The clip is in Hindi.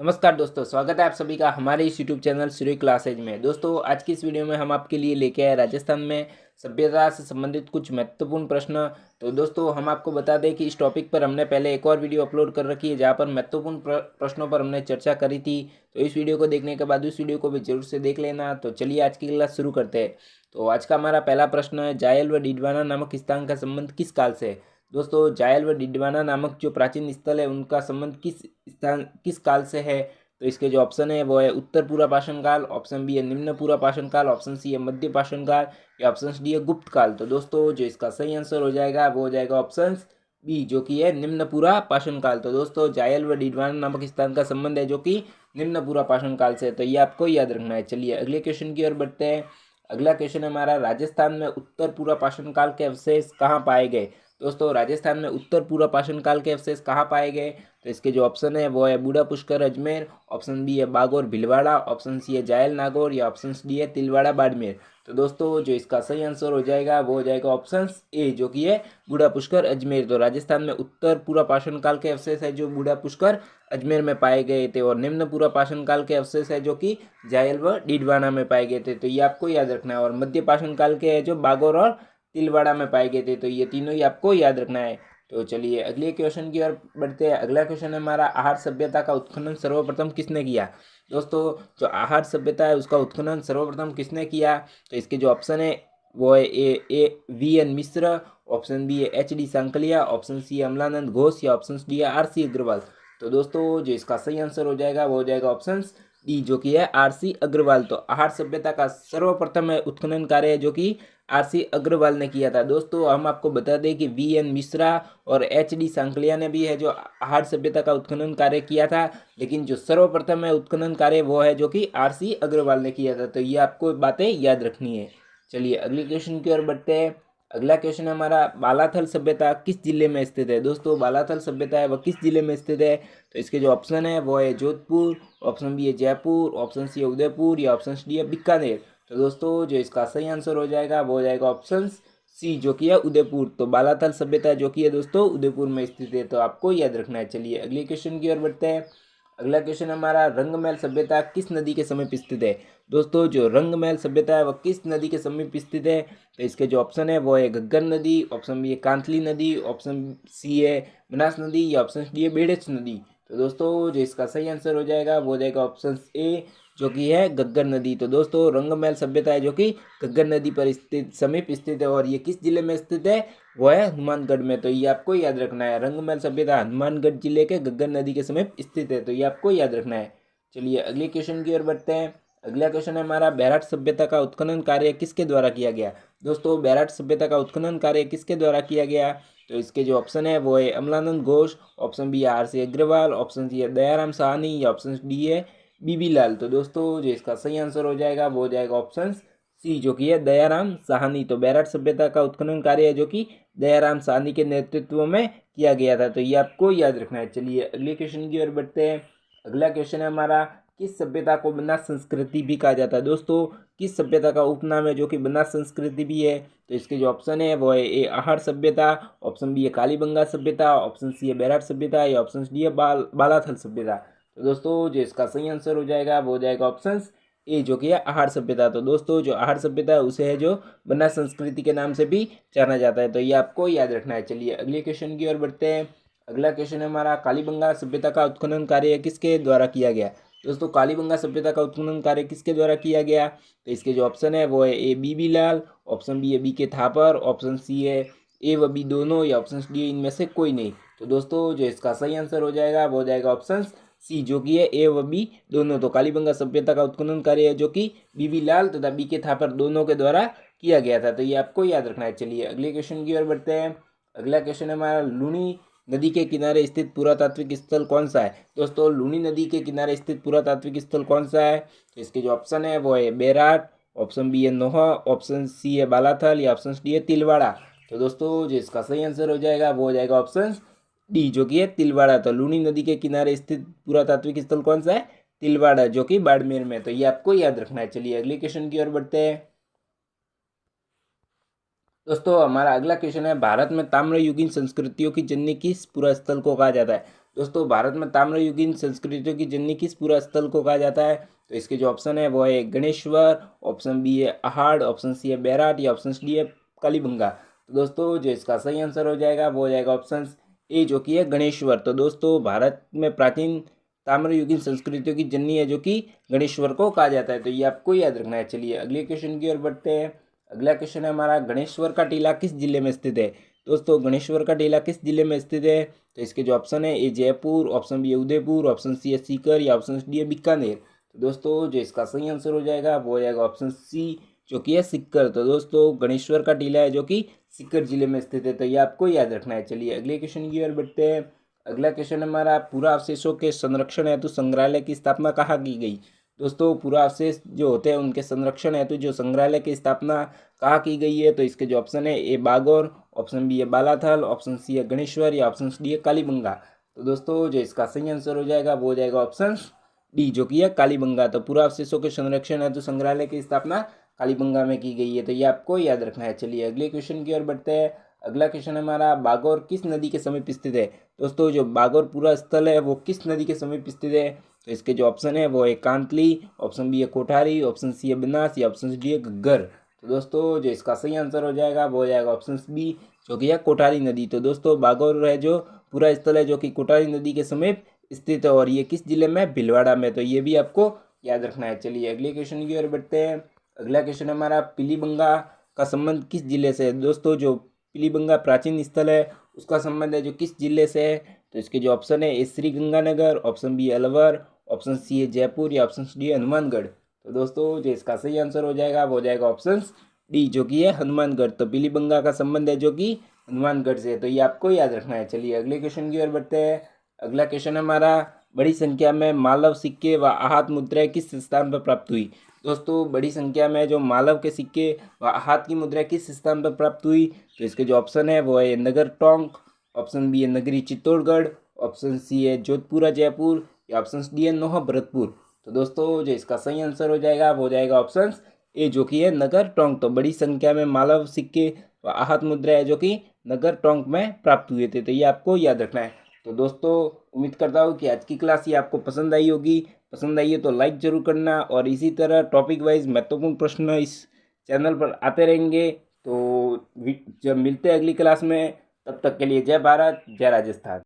नमस्कार दोस्तों, स्वागत है आप सभी का हमारे इस यूट्यूब चैनल श्री क्लासेज में। दोस्तों, आज की इस वीडियो में हम आपके लिए लेके आए राजस्थान में सभ्यता से संबंधित कुछ महत्वपूर्ण प्रश्न। तो दोस्तों, हम आपको बता दें कि इस टॉपिक पर हमने पहले एक और वीडियो अपलोड कर रखी है जहां पर महत्वपूर्ण प्रश्नों पर हमने चर्चा करी थी। तो इस वीडियो को देखने के बाद उस वीडियो को भी जरूर से देख लेना। तो चलिए आज की क्लास शुरू करते हैं। तो आज का हमारा पहला प्रश्न है, जायल व डिडवाना नामक स्थान का संबंध किस काल से है। दोस्तों, जायल व डिडवाना नामक जो प्राचीन स्थल है उनका संबंध किस काल से है। तो इसके जो ऑप्शन है वो है उत्तर पूर्व पाषाण काल, ऑप्शन बी है निम्न पूर्व पाषाण काल, ऑप्शन सी है मध्य पाषाण काल या ऑप्शन डी है गुप्त काल। तो दोस्तों, जो इसका सही आंसर हो जाएगा वो हो जाएगा ऑप्शन बी, जो कि है निम्न पूर्व पाषाण काल। तो दोस्तों, जायल व डिडवाना नामक स्थान का संबंध है जो कि निम्न पूर्व पाषाण काल से है। तो ये आपको याद रखना है। चलिए अगले क्वेश्चन की ओर बढ़ते हैं। अगला क्वेश्चन है हमारा, राजस्थान में उत्तर पूर्व पाषाण काल के अवशेष कहाँ पाए गए। दोस्तों, राजस्थान में उत्तर पूर्व पाषाण काल के अवशेष कहाँ पाए गए। तो इसके जो ऑप्शन है वो है बूढ़ा पुष्कर अजमेर, ऑप्शन बी है बागोर भीलवाड़ा, ऑप्शन सी है जायल नागौर या ऑप्शन डी है तिलवाड़ा बाड़मेर। तो दोस्तों, जो इसका सही आंसर हो जाएगा वो हो जाएगा ऑप्शन ए, जो कि है बूढ़ा पुष्कर अजमेर। तो राजस्थान में उत्तर पूर्व पाषाण काल के अवशेष है जो बूढ़ा पुष्कर अजमेर में पाए गए थे, और निम्न पूर्व पाषाण काल के अवशेष है जो कि जायल व डीडवाना में पाए गए थे। तो ये आपको याद रखना है। और मध्य पाषाण काल के है जो बागोर और तिलवाड़ा में पाए गए थे। तो ये तीनों ही आपको याद रखना है। तो चलिए अगले क्वेश्चन की ओर बढ़ते हैं। अगला क्वेश्चन है हमारा, आहार सभ्यता का उत्खनन सर्वप्रथम किसने किया। दोस्तों, जो आहार सभ्यता है उसका उत्खनन सर्वप्रथम किसने किया। तो इसके जो ऑप्शन है वो है A V N Mishra, option B है H D Sankalia, option C है अमलानंद घोष या ऑप्शन डी है आर सी अग्रवाल। तो दोस्तों, जो इसका सही आंसर हो जाएगा वो हो जाएगा ऑप्शन डी, जो कि है आर सी अग्रवाल। तो आहार सभ्यता का सर्वप्रथम उत्खनन कार्य जो कि आर सी अग्रवाल ने किया था। दोस्तों, हम आपको बता दें कि वी एन मिश्रा और एच डी सांकलिया ने भी है जो आहार सभ्यता का उत्खनन कार्य किया था, लेकिन जो सर्वप्रथम है उत्खनन कार्य वो है जो कि आर सी अग्रवाल ने किया था। तो ये आपको बातें याद रखनी है। चलिए अगले क्वेश्चन की ओर बढ़ते हैं। अगला क्वेश्चन है हमारा, बालाथल सभ्यता किस जिले में स्थित है। दोस्तों, बालाथल सभ्यता है वह किस जिले में स्थित है। तो इसके जो ऑप्शन है वो है जोधपुर, ऑप्शन बी है जयपुर, ऑप्शन सी है उदयपुर या ऑप्शन डी है बीकानेर। तो दोस्तों, जो इसका सही आंसर हो जाएगा वो हो जाएगा ऑप्शन सी, जो कि है उदयपुर। तो बालाथल सभ्यता जो कि है दोस्तों उदयपुर में स्थित है। तो आपको याद रखना है। चलिए अगले क्वेश्चन की ओर बढ़ते हैं। अगला क्वेश्चन हमारा, रंगमहल सभ्यता किस नदी के समीप स्थित है। दोस्तों, जो रंगमहल सभ्यता है वह किस नदी के समीप स्थित है। तो इसके जो ऑप्शन है वो है घग्गर नदी, ऑप्शन बी है कांतली नदी, ऑप्शन सी है बनास नदी या ऑप्शन डी है बेड़च नदी। तो दोस्तों, जो इसका सही आंसर हो जाएगा वो हो जाएगा ऑप्शन ए, जो कि है घग्गर नदी। तो दोस्तों, रंगमहल सभ्यता है जो कि घग्गर नदी पर स्थित समीप स्थित है, और ये किस जिले में स्थित है वो है हनुमानगढ़ में। तो ये आपको याद रखना है। रंगमहल सभ्यता हनुमानगढ़ जिले के घग्गर नदी के समीप स्थित है। तो ये आपको याद रखना है। चलिए अगले क्वेश्चन की ओर बढ़ते हैं। अगला क्वेश्चन है हमारा, बैराट सभ्यता का उत्खनन कार्य किसके द्वारा किया गया। दोस्तों, बैराट सभ्यता का उत्खनन कार्य किसके द्वारा किया गया। तो इसके जो ऑप्शन है वो है अमलानंद घोष, ऑप्शन बी है R C Agarwal, option C है दयाराम साहनी या ऑप्शन डी है बीबी लाल। तो दोस्तों, जो इसका सही आंसर हो जाएगा वो हो जाएगा ऑप्शन सी, जो कि है दयाराम साहनी। तो बैराट सभ्यता का उत्खनन कार्य है जो कि दयाराम साहनी के नेतृत्व में किया गया था। तो ये आपको याद रखना है। चलिए अगले क्वेश्चन की ओर बढ़ते हैं। अगला क्वेश्चन है हमारा, किस सभ्यता को बनास संस्कृति भी कहा जाता है। दोस्तों, किस सभ्यता का उपनाम है जो कि बनास संस्कृति भी है। तो इसके जो ऑप्शन है वो है ए आहार सभ्यता, ऑप्शन बी है कालीबंगा सभ्यता, ऑप्शन सी है बैराट सभ्यता या ऑप्शन डी है बालाथल सभ्यता। तो दोस्तों, जो इसका सही आंसर हो जाएगा वो हो जाएगा ऑप्शन ए, जो कि है आहार सभ्यता। तो दोस्तों, जो आहार सभ्यता है उसे है जो बनास संस्कृति के नाम से भी जाना जाता है। तो ये आपको याद रखना है। चलिए अगले क्वेश्चन की ओर बढ़ते हैं। अगला क्वेश्चन है हमारा, कालीबंगा सभ्यता का उत्खनन कार्य किसके द्वारा किया गया। दोस्तों, कालीबंगा सभ्यता का उत्खनन कार्य किसके द्वारा किया गया। तो इसके जो ऑप्शन है वो है ए बीबी लाल, ऑप्शन बी है बी के थापर, ऑप्शन सी है ए व बी दोनों या ऑप्शन डी इनमें से कोई नहीं। तो दोस्तों, जो इसका सही आंसर हो जाएगा वो हो जाएगा ऑप्शन सी, जो कि है ए व बी दोनों। तो कालीबंगा सभ्यता का उत्खनन कार्य है जो कि बीबी लाल तथा बी के थापर दोनों के द्वारा किया गया था। तो ये आपको याद रखना है। चलिए अगले क्वेश्चन की ओर बढ़ते हैं। अगला क्वेश्चन है हमारा, लूनी नदी के किनारे स्थित पुरातात्विक स्थल कौन सा है। दोस्तों, लूनी नदी के किनारे स्थित पुरातात्विक स्थल कौन सा है। तो इसके जो ऑप्शन है वो है बैराट, ऑप्शन बी है नोहा, ऑप्शन सी है बालाथल या ऑप्शन डी है तिलवाड़ा। तो दोस्तों, जो इसका सही आंसर हो जाएगा वो हो जाएगा ऑप्शन डी, जो कि है तिलवाड़ा। तो लूनी नदी के किनारे स्थित पुरातात्विक स्थल कौन सा है, तिलवाड़ा, जो कि बाड़मेर में। तो ये आपको याद रखना है। चलिए अगले क्वेश्चन की ओर बढ़ते हैं। दोस्तों, हमारा अगला क्वेश्चन है, भारत में ताम्रयुगीन संस्कृतियों की जननी किस पुरा स्थल को कहा जाता है। दोस्तों भारत में ताम्रयुगीन संस्कृतियों की जननी किस पूरा स्थल को कहा जाता है? तो इसके जो ऑप्शन है वो है गणेश्वर, ऑप्शन बी है अहाड़, ऑप्शन सी है बैराट या ऑप्शन डी है कालीबंगा। तो दोस्तों जो इसका सही आंसर हो जाएगा वो हो जाएगा ऑप्शन ए जो कि है गणेश्वर। तो दोस्तों भारत में प्राचीन ताम्रयुगीन संस्कृतियों की जननी है जो कि गणेश्वर को कहा जाता है। तो ये आपको याद रखना है। चलिए अगले क्वेश्चन की ओर बढ़ते हैं। अगला क्वेश्चन है हमारा, गणेश्वर का टीला किस जिले में स्थित है? दोस्तों गणेश्वर का टीला किस जिले में स्थित है? तो इसके जो ऑप्शन है ए जयपुर, ऑप्शन बी है उदयपुर, ऑप्शन सी है सीकर या ऑप्शन डी है बीकानेर। तो दोस्तों जो इसका सही आंसर हो जाएगा वो हो जाएगा ऑप्शन सी जो कि है सीकर। तो दोस्तों गणेश्वर का टीला है जो कि सीकर जिले में स्थित है। तो ये आपको याद रखना है। चलिए अगले क्वेश्चन की ओर बढ़ते हैं। अगला क्वेश्चन हमारा, पुरावशेषों के संरक्षण हेतु संग्रहालय की स्थापना कहाँ की गई? दोस्तों पुरावशेष जो होते हैं उनके संरक्षण हेतु जो संग्रहालय की स्थापना कहाँ की गई है? तो इसके जो ऑप्शन है ए बागौर, ऑप्शन बी है बालाथल, ऑप्शन सी है गणेश्वर या ऑप्शन डी है कालीबंगा। तो दोस्तों जो इसका सही आंसर हो जाएगा वो हो जाएगा ऑप्शन डी जो कि है कालीबंगा। तो पुरावशेषों के संरक्षण हेतु संग्रहालय की स्थापना कालीबंगा में की गई है। तो ये आपको याद रखना है। चलिए अगले क्वेश्चन की ओर बढ़ते हैं। अगला क्वेश्चन हमारा, बागौर किस नदी के समीप स्थित है? दोस्तों जो बागौर पूरा स्थल है वो किस नदी के समीप स्थित है? तो इसके जो ऑप्शन है वो है कांतली, ऑप्शन बी है कोठारी, ऑप्शन सी है बनास या ऑप्शन डी है घग्गर। तो दोस्तों जो इसका सही आंसर हो जाएगा वो हो जाएगा ऑप्शन बी जो कि है कोठारी नदी। तो दोस्तों बागौर है जो पूरा स्थल है जो कि कोठारी नदी के समीप स्थित है और ये किस जिले में? भीलवाड़ा में। तो ये भी आपको याद रखना है। चलिए अगले क्वेश्चन की ओर बढ़ते हैं। अगला क्वेश्चन हमारा, पीलीबंगा का संबंध किस जिले से है? दोस्तों जो पीलीबंगा प्राचीन स्थल है उसका संबंध है जो किस जिले से है? तो इसके जो ऑप्शन है A Sri Ganganagar, option B Alwar, option C है जयपुर या ऑप्शन डी हनुमानगढ़। तो दोस्तों जो इसका सही आंसर हो जाएगा वो हो जाएगा ऑप्शन डी जो कि है हनुमानगढ़। तो पीलीबंगा का संबंध है जो कि हनुमानगढ़ से है। तो ये आपको याद रखना है। चलिए अगले क्वेश्चन की ओर बढ़ते हैं। अगला क्वेश्चन हमारा, बड़ी संख्या में मालव सिक्के व आहत मुद्राएं किस स्थान पर प्राप्त हुई? दोस्तों बड़ी संख्या में जो मालव के सिक्के व आहत की मुद्रा किस स्थान पर प्राप्त हुई? तो इसके जो ऑप्शन है वो है नगर टोंक, ऑप्शन बी है नगरी चित्तौड़गढ़, ऑप्शन सी है जोधपुरा जयपुर या ऑप्शन डी है नोहा भरतपुर। तो दोस्तों जो इसका सही आंसर हो जाएगा वो हो जाएगा ऑप्शन ए जो कि है नगर टोंक। तो बड़ी संख्या में मालव सिक्के व आहत मुद्रा है जो कि नगर टोंक में प्राप्त हुए थे। तो ये आपको याद रखना है। तो दोस्तों उम्मीद करता हूँ कि आज की क्लास ये आपको पसंद आई होगी। पसंद आई है तो लाइक जरूर करना और इसी तरह टॉपिक वाइज महत्वपूर्ण प्रश्न इस चैनल पर आते रहेंगे। तो जब मिलते हैं अगली क्लास में, तब तक के लिए जय भारत, जय राजस्थान।